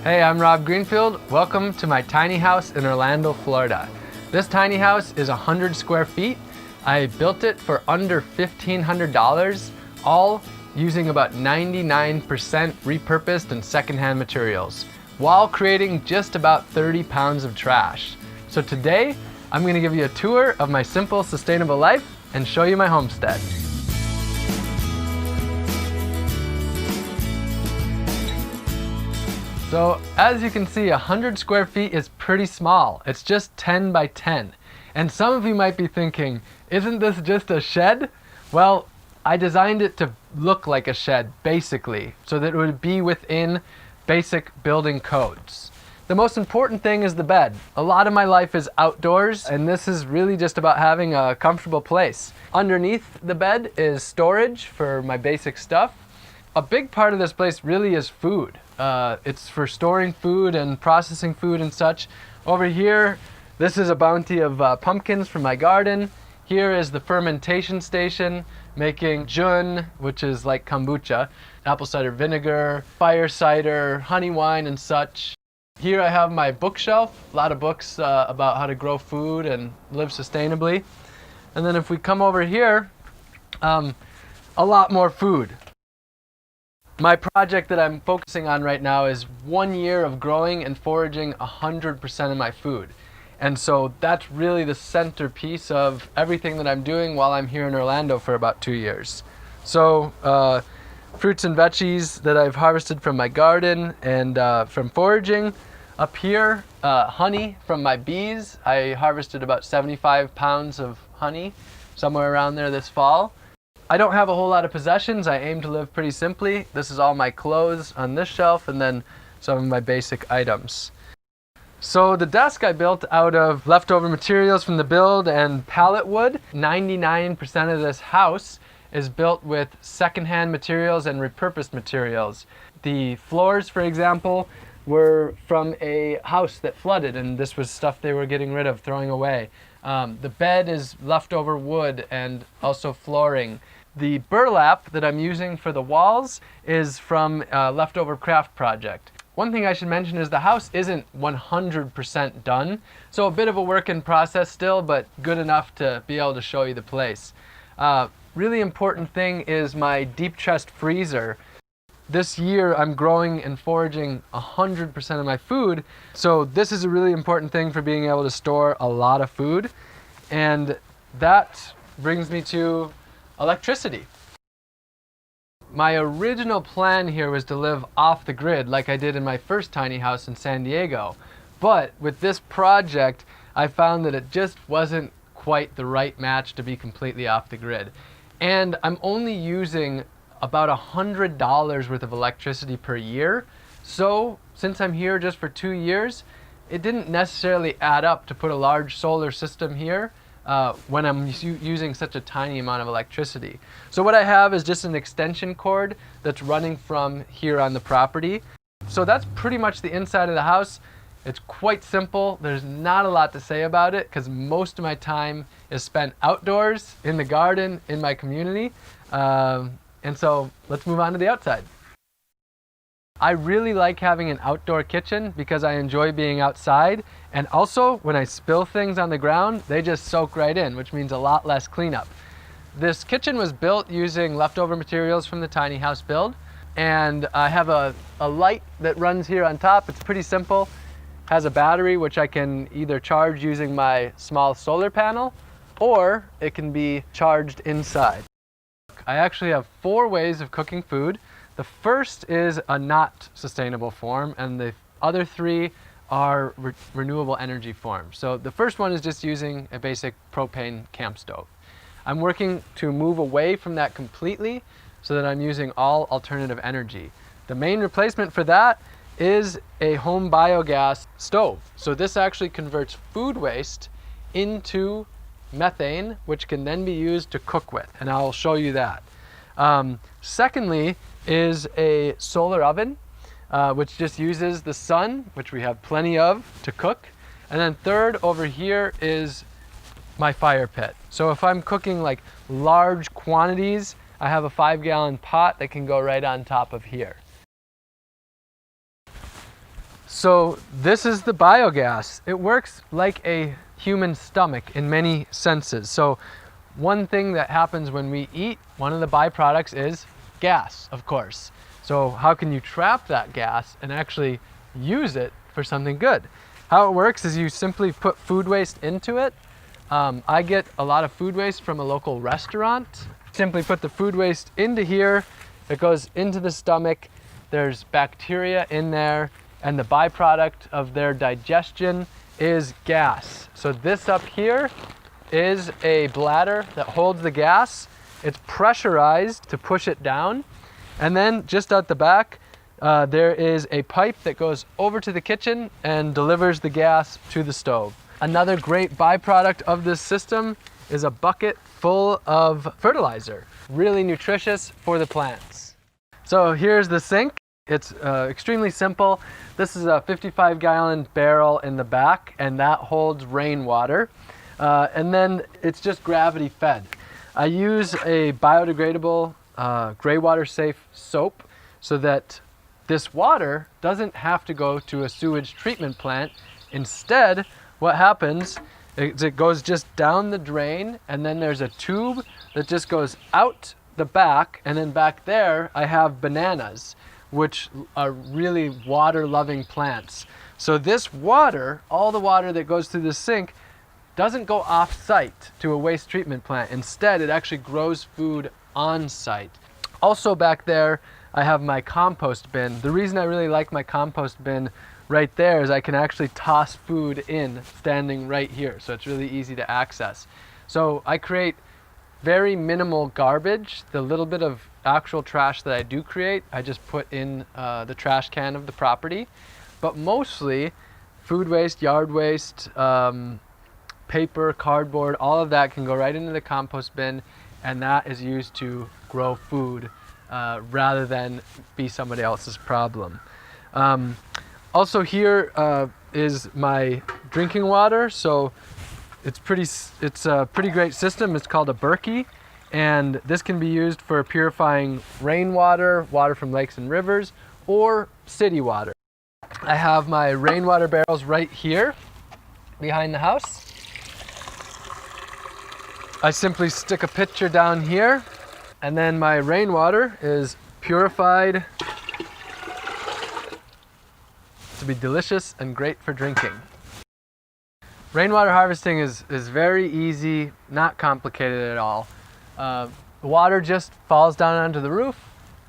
Hey, I'm Rob Greenfield. Welcome to my tiny house in Orlando, Florida. This tiny house is 100 square feet. I built it for under $1,500, all using about 99% repurposed and secondhand materials, while creating just about 30 pounds of trash. So today, I'm going to give you a tour of my simple, sustainable life and show you my homestead. So as you can see, 100 square feet is pretty small. It's just 10 by 10. And some of you might be thinking, isn't this just a shed? Well, I designed it to look like a shed, basically, so that it would be within basic building codes. The most important thing is the bed. A lot of my life is outdoors, and this is really just about having a comfortable place. Underneath the bed is storage for my basic stuff. A big part of this place really is food. It's for storing food and processing food and such. Over here, this is a bounty of pumpkins from my garden. Here is the fermentation station, making jun, which is like kombucha, apple cider vinegar, fire cider, honey wine and such. Here I have my bookshelf, a lot of books about how to grow food and live sustainably. And then if we come over here, a lot more food. My project that I'm focusing on right now is 1 year of growing and foraging 100% of my food. And so that's really the centerpiece of everything that I'm doing while I'm here in Orlando for about 2 years. So fruits and veggies that I've harvested from my garden and from foraging. Up here, honey from my bees. I harvested about 75 pounds of honey, somewhere around there this fall. I don't have a whole lot of possessions. I aim to live pretty simply. This is all my clothes on this shelf and then some of my basic items. So the desk I built out of leftover materials from the build and pallet wood. 99% of this house is built with secondhand materials and repurposed materials. The floors, for example, were from a house that flooded, and this was stuff they were getting rid of, throwing away. The bed is leftover wood and also flooring. The burlap that I'm using for the walls is from a leftover craft project. One thing I should mention is the house isn't 100% done, so a bit of a work in process still, but good enough to be able to show you the place. Really important thing is my deep chest freezer. This year I'm growing and foraging 100% of my food, so this is a really important thing for being able to store a lot of food. And that brings me to electricity. My original plan here was to live off the grid like I did in my first tiny house in San Diego. But with this project, I found that it just wasn't quite the right match to be completely off the grid. And I'm only using about $100 worth of electricity per year. So since I'm here just for 2 years, it didn't necessarily add up to put a large solar system here when I'm using such a tiny amount of electricity. So what I have is just an extension cord that's running from here on the property. So that's pretty much the inside of the house. It's quite simple. There's not a lot to say about it because most of my time is spent outdoors, in the garden, in my community. And so let's move on to the outside. I really like having an outdoor kitchen because I enjoy being outside. And also, when I spill things on the ground, they just soak right in, which means a lot less cleanup. This kitchen was built using leftover materials from the tiny house build. And I have a light that runs here on top. It's pretty simple. Has a battery, which I can either charge using my small solar panel, or it can be charged inside. I actually have 4 ways of cooking food. The first is a not sustainable form, and the other 3 are renewable energy forms. So the first one is just using a basic propane camp stove. I'm working to move away from that completely so that I'm using all alternative energy. The main replacement for that is a home biogas stove. So this actually converts food waste into methane, which can then be used to cook with, and I'll show you that. Secondly is a solar oven, which just uses the sun, which we have plenty of, to cook. And then third over here is my fire pit. So if I'm cooking like large quantities, I have a 5-gallon pot that can go right on top of here. So this is the biogas. It works like a human stomach in many senses. So one thing that happens when we eat, one of the byproducts is gas, of course. So how can you trap that gas and actually use it for something good? How it works is you simply put food waste into it. I get a lot of food waste from a local restaurant. Simply put the food waste into here. It goes into the stomach. There's bacteria in there, and the byproduct of their digestion is gas. So this up here is a bladder that holds the gas. It's pressurized to push it down. And then just out the back, there is a pipe that goes over to the kitchen and delivers the gas to the stove. Another great byproduct of this system is a bucket full of fertilizer, really nutritious for the plants. So here's the sink. It's extremely simple. This is a 55-gallon barrel in the back, and that holds rainwater. And then it's just gravity fed. I use a biodegradable gray water safe soap so that this water doesn't have to go to a sewage treatment plant. Instead, what happens is it goes just down the drain, and then there's a tube that just goes out the back, and then back there I have bananas, which are really water-loving plants. So this water, all the water that goes through the sink, doesn't go off-site to a waste treatment plant. Instead, it actually grows food on-site. Also back there, I have my compost bin. The reason I really like my compost bin right there is I can actually toss food in standing right here. So it's really easy to access. So I create very minimal garbage. The little bit of actual trash that I do create, I just put in the trash can of the property. But mostly food waste, yard waste, paper, cardboard, all of that can go right into the compost bin, and that is used to grow food rather than be somebody else's problem. Also here is my drinking water. So it's a pretty great system. It's called a Berkey, and this can be used for purifying rainwater, water from lakes and rivers, or city water. I have my rainwater barrels right here behind the house. I simply stick a pitcher down here, and then my rainwater is purified to be delicious and great for drinking. Rainwater harvesting is very easy, not complicated at all. The water just falls down onto the roof,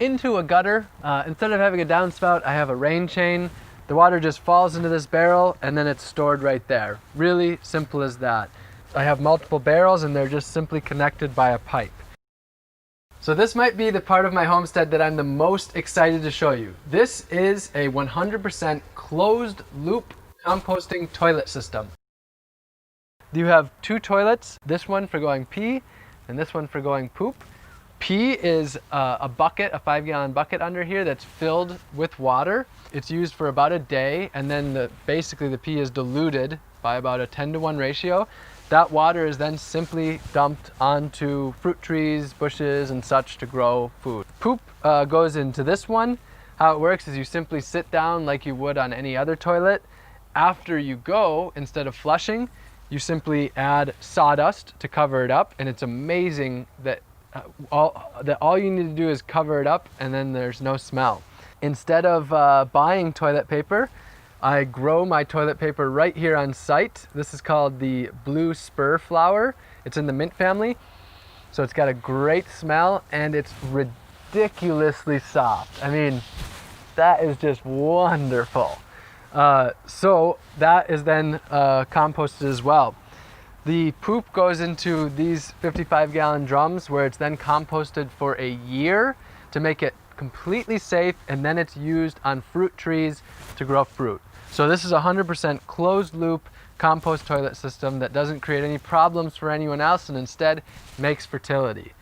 into a gutter. Instead of having a downspout, I have a rain chain. The water just falls into this barrel, and then it's stored right there. Really simple as that. I have multiple barrels, and they're just simply connected by a pipe. So this might be the part of my homestead that I'm the most excited to show you. This is a 100% closed loop composting toilet system. You have two toilets, this one for going pee and this one for going poop. Pee is a bucket, a 5-gallon bucket under here that's filled with water. It's used for about a day, and then basically the pee is diluted by about a 10-to-1 ratio. That water is then simply dumped onto fruit trees, bushes, and such to grow food. Poop goes into this one. How it works is you simply sit down like you would on any other toilet. After you go, instead of flushing, you simply add sawdust to cover it up, and it's amazing that all you need to do is cover it up, and then there's no smell. Instead of buying toilet paper, I grow my toilet paper right here on site. This is called the blue spur flower. It's in the mint family. So it's got a great smell, and it's ridiculously soft. I mean, that is just wonderful. So that is then composted as well. The poop goes into these 55-gallon drums, where it's then composted for a year to make it completely safe, and then it's used on fruit trees to grow fruit. So this is a 100% closed loop compost toilet system that doesn't create any problems for anyone else, and instead makes fertility.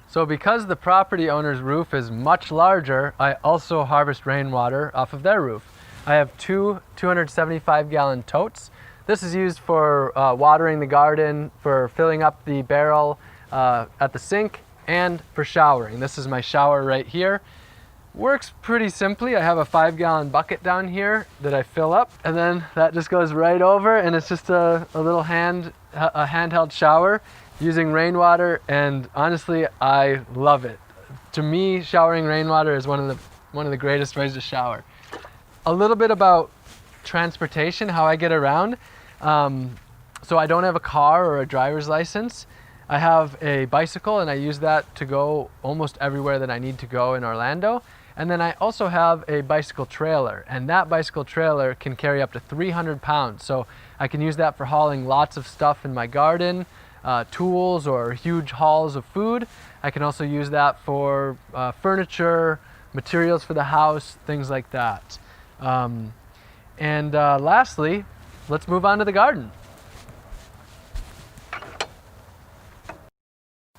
So because the property owner's roof is much larger, I also harvest rainwater off of their roof. I have two 275-gallon totes. This is used for watering the garden, for filling up the barrel at the sink, and for showering. This is my shower right here. works pretty simply. I have a 5-gallon bucket down here that I fill up, and then that just goes right over, and it's just a little handheld shower using rainwater, and honestly, I love it. To me, showering rainwater is one of the greatest ways to shower. A little bit about transportation, how I get around. So I don't have a car or a driver's license. I have a bicycle, and I use that to go almost everywhere that I need to go in Orlando. And then I also have a bicycle trailer, and that bicycle trailer can carry up to 300 pounds. So I can use that for hauling lots of stuff in my garden, tools or huge hauls of food. I can also use that for furniture, materials for the house, things like that. Lastly, let's move on to the garden.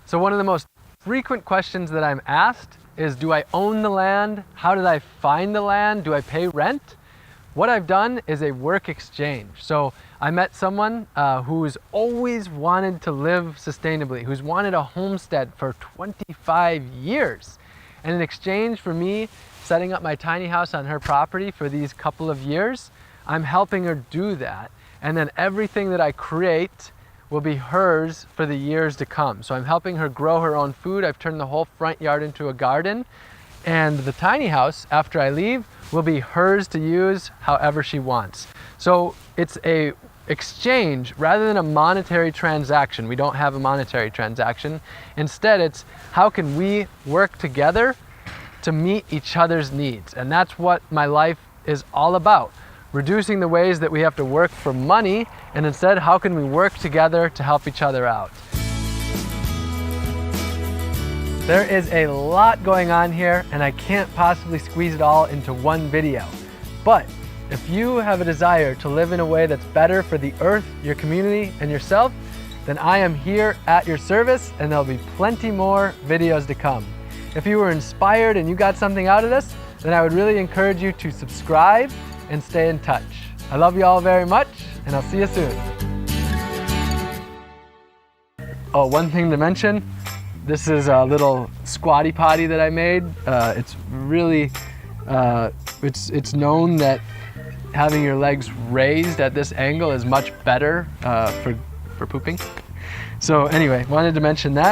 So one of the most frequent questions that I'm asked is, do I own the land? How did I find the land? Do I pay rent? What I've done is a work exchange. So I met someone who's always wanted to live sustainably, who's wanted a homestead for 25 years. And in exchange for me setting up my tiny house on her property for these couple of years, I'm helping her do that. And then everything that I create will be hers for the years to come. So I'm helping her grow her own food. I've turned the whole front yard into a garden. And the tiny house, after I leave, will be hers to use however she wants. So it's a exchange rather than a monetary transaction. We don't have a monetary transaction. Instead, it's how can we work together to meet each other's needs? And that's what my life is all about. Reducing the ways that we have to work for money, and instead, how can we work together to help each other out? There is a lot going on here, and I can't possibly squeeze it all into one video. But if you have a desire to live in a way that's better for the earth, your community, and yourself, then I am here at your service, and there'll be plenty more videos to come. If you were inspired and you got something out of this, then I would really encourage you to subscribe and stay in touch. I love you all very much, and I'll see you soon. Oh, one thing to mention, this is a little squatty potty that I made. It's really, it's known that having your legs raised at this angle is much better for pooping. So anyway, wanted to mention that.